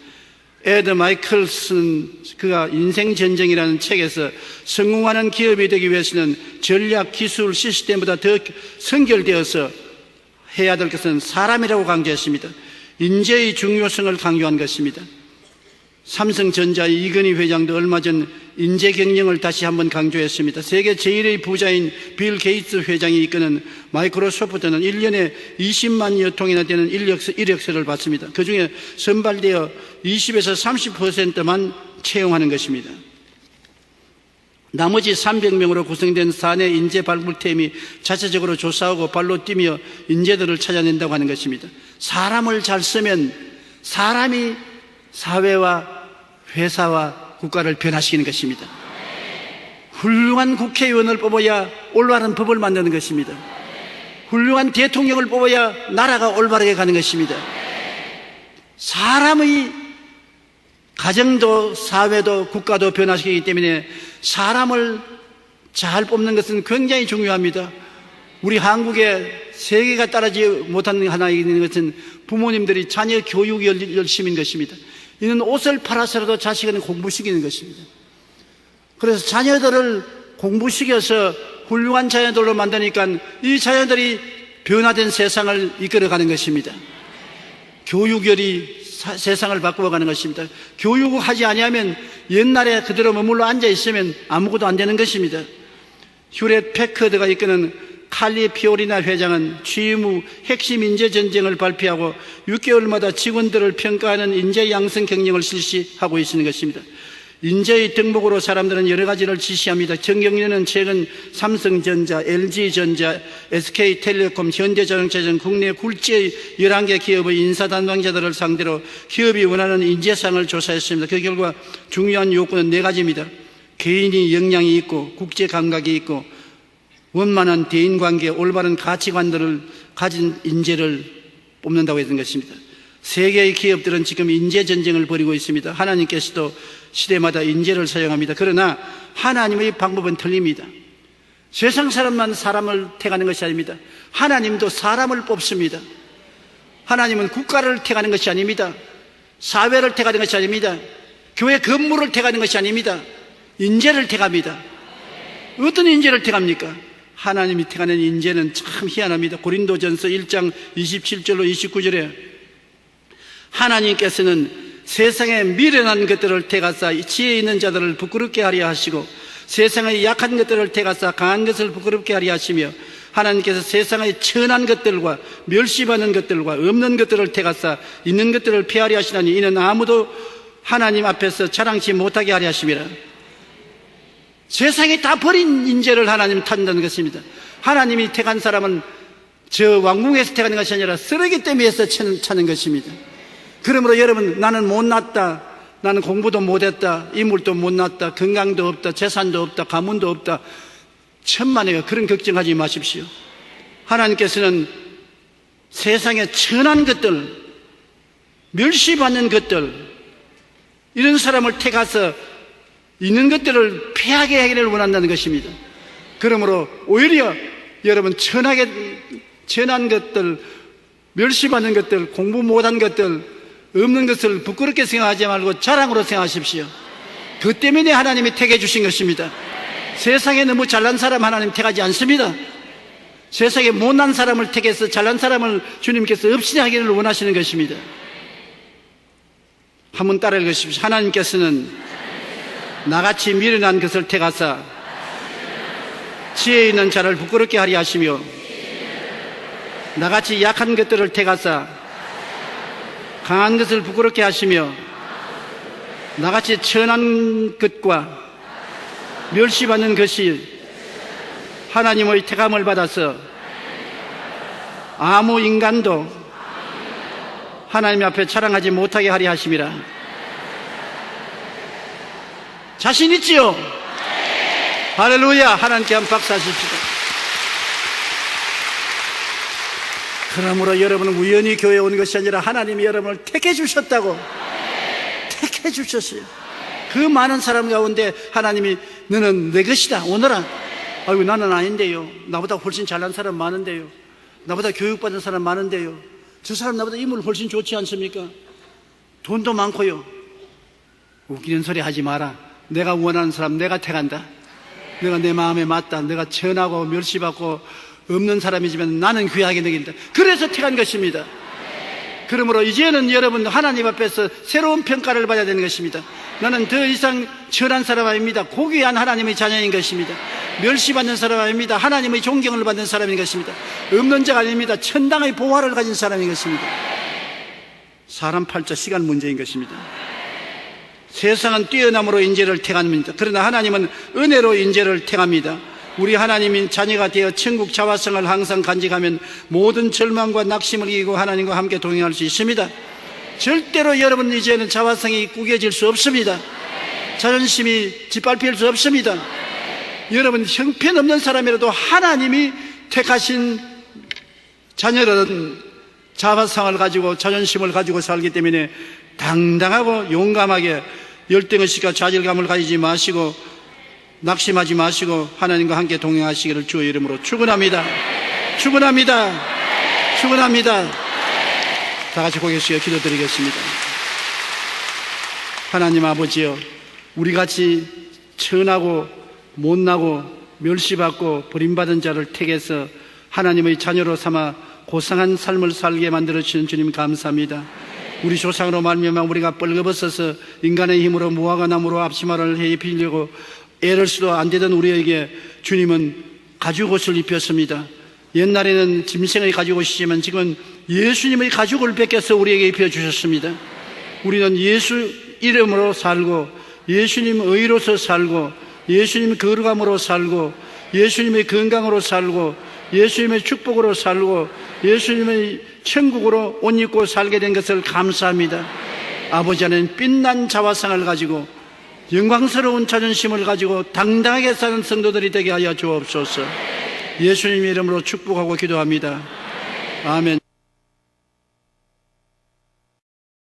에드 마이클슨 그가 인생전쟁이라는 책에서 성공하는 기업이 되기 위해서는 전략, 기술, 시스템보다 더 선결되어서 해야 될 것은 사람이라고 강조했습니다. 인재의 중요성을 강조한 것입니다. 삼성전자의 이건희 회장도 얼마 전 인재 경영을 다시 한번 강조했습니다. 세계 제1의 부자인 빌 게이츠 회장이 이끄는 마이크로소프트는 1년에 20만여 통이나 되는 이력서를 받습니다. 그중에 선발되어 20에서 30%만 채용하는 것입니다. 나머지 300명으로 구성된 사내 인재 발굴팀이 자체적으로 조사하고 발로 뛰며 인재들을 찾아낸다고 하는 것입니다. 사람을 잘 쓰면 사람이 사회와 회사와 국가를 변화시키는 것입니다. 훌륭한 국회의원을 뽑아야 올바른 법을 만드는 것입니다. 훌륭한 대통령을 뽑아야 나라가 올바르게 가는 것입니다. 사람의 가정도 사회도 국가도 변화시키기 때문에 사람을 잘 뽑는 것은 굉장히 중요합니다. 우리 한국에 세계가 따르지 못하는 하나 있는 것은 부모님들이 자녀 교육 열심인 것입니다. 이는 옷을 팔아서라도 자식은 공부시키는 것입니다. 그래서 자녀들을 공부시켜서 훌륭한 자녀들로 만드니까 이 자녀들이 변화된 세상을 이끌어가는 것입니다. 교육열이 세상을 바꾸어가는 것입니다. 교육을 하지 아니하면 옛날에 그대로 머물러 앉아있으면 아무것도 안 되는 것입니다. 휴렛 패커드가 이끄는 칼리피오리나 회장은 취임 후 핵심 인재 전쟁을 발표하고 6개월마다 직원들을 평가하는 인재 양성 경영을 실시하고 있는 것입니다. 인재의 덕목으로 사람들은 여러 가지를 지시합니다. 정경련은 최근 삼성전자, LG전자, SK텔레콤, 현대자동차 등 국내 굴지의 11개 기업의 인사 담당자들을 상대로 기업이 원하는 인재상을 조사했습니다. 그 결과 중요한 요건은 4가지입니다. 개인이 역량이 있고 국제 감각이 있고 원만한 대인관계, 올바른 가치관들을 가진 인재를 뽑는다고 했던 것입니다. 세계의 기업들은 지금 인재 전쟁을 벌이고 있습니다. 하나님께서도 시대마다 인재를 사용합니다. 그러나 하나님의 방법은 틀립니다. 세상 사람만 사람을 택하는 것이 아닙니다. 하나님도 사람을 뽑습니다. 하나님은 국가를 택하는 것이 아닙니다. 사회를 택하는 것이 아닙니다. 교회 건물을 택하는 것이 아닙니다. 인재를 택합니다. 어떤 인재를 택합니까? 하나님이 택하는 인재는 참 희한합니다. 고린도전서 1장 27절로 29절에 하나님께서는 세상에 미련한 것들을 택하사 지혜 있는 자들을 부끄럽게 하려 하시고 세상의 약한 것들을 택하사 강한 것을 부끄럽게 하려 하시며 하나님께서 세상의 천한 것들과 멸시받는 것들과 없는 것들을 택하사 있는 것들을 폐하려 하시나니 이는 아무도 하나님 앞에서 자랑치 못하게 하려 하심이라. 세상에 다 버린 인재를 하나님 탄다는 것입니다. 하나님이 택한 사람은 저 왕궁에서 택하는 것이 아니라 쓰레기 때문에서 찾는 것입니다. 그러므로 여러분, 나는 못났다, 나는 공부도 못했다, 인물도 못났다, 건강도 없다, 재산도 없다, 가문도 없다, 천만에요. 그런 걱정하지 마십시오. 하나님께서는 세상에 천한 것들, 멸시받는 것들, 이런 사람을 택해서 있는 것들을 폐하게 하기를 원한다는 것입니다. 그러므로 오히려 여러분 천한 것들, 멸시받는 것들, 공부 못한 것들, 없는 것을 부끄럽게 생각하지 말고 자랑으로 생각하십시오. 그 때문에 하나님이 택해 주신 것입니다. 세상에 너무 잘난 사람 하나님 택하지 않습니다. 세상에 못난 사람을 택해서 잘난 사람을 주님께서 없이 하기를 원하시는 것입니다. 한번 따라 읽으십시오. 하나님께서는 나같이 미련한 것을 택하사 지혜 있는 자를 부끄럽게 하려 하시며 나같이 약한 것들을 택하사 강한 것을 부끄럽게 하시며 나같이 천한 것과 멸시받는 것이 하나님의 택함을 받아서 아무 인간도 하나님 앞에 자랑하지 못하게 하려 하심이라. 자신 있지요? 할렐루야. 하나님께 한 박수 하십시다. 그러므로 여러분은 우연히 교회에 온 것이 아니라 하나님이 여러분을 택해 주셨다고. 택해 주셨어요. 그 많은 사람 가운데 하나님이 너는 내 것이다 오너라. 아이고 나는 아닌데요, 나보다 훨씬 잘난 사람 많은데요, 나보다 교육받은 사람 많은데요, 저 사람 나보다 인물 훨씬 좋지 않습니까? 돈도 많고요. 웃기는 소리 하지 마라. 내가 원하는 사람 내가 택한다. 내가 내 마음에 맞다. 내가 천하고 멸시받고 없는 사람이지만 나는 귀하게 여긴다. 그래서 택한 것입니다. 그러므로 이제는 여러분 하나님 앞에서 새로운 평가를 받아야 되는 것입니다. 나는 더 이상 천한 사람 아닙니다. 고귀한 하나님의 자녀인 것입니다. 멸시받는 사람 아닙니다. 하나님의 존경을 받는 사람인 것입니다. 없는 자가 아닙니다. 천당의 보화를 가진 사람인 것입니다. 사람 팔자 시간 문제인 것입니다. 세상은 뛰어남으로 인재를 택합니다. 그러나 하나님은 은혜로 인재를 택합니다. 우리 하나님인 자녀가 되어 천국 자화성을 항상 간직하면 모든 절망과 낙심을 이기고 하나님과 함께 동행할 수 있습니다. 절대로 여러분 이제는 자화성이 구겨질 수 없습니다. 자존심이 짓밟힐 수 없습니다. 여러분 형편없는 사람이라도 하나님이 택하신 자녀는 자화성을 가지고 자존심을 가지고 살기 때문에 당당하고 용감하게 열등의식과 좌절감을 가지지 마시고 낙심하지 마시고 하나님과 함께 동행하시기를 주의 이름으로 축원합니다. 축원합니다. 축원합니다. 다 같이 고개 숙여 기도드리겠습니다. 하나님 아버지여, 우리같이 천하고 못나고 멸시받고 버림받은 자를 택해서 하나님의 자녀로 삼아 고상한 삶을 살게 만들어주시는 주님 감사합니다. 우리 조상으로 말미암아 우리가 뻘거벗어서 인간의 힘으로 무화과 나무로 앞치마를 입히려고 애를 써도 안 되던 우리에게 주님은 가죽옷을 입혔습니다. 옛날에는 짐승의 가죽옷이지만 지금은 예수님의 가죽을 뺏겨서 우리에게 입혀주셨습니다. 우리는 예수 이름으로 살고 예수님 의로서 살고 예수님 거룩함으로 살고 예수님의 건강으로 살고 예수님의 축복으로 살고 예수님의 천국으로 옷 입고 살게 된 것을 감사합니다. 아버지 안에는 빛난 자화상을 가지고 영광스러운 자존심을 가지고 당당하게 사는 성도들이 되게 하여 주옵소서. 예수님 이름으로 축복하고 기도합니다. 아멘.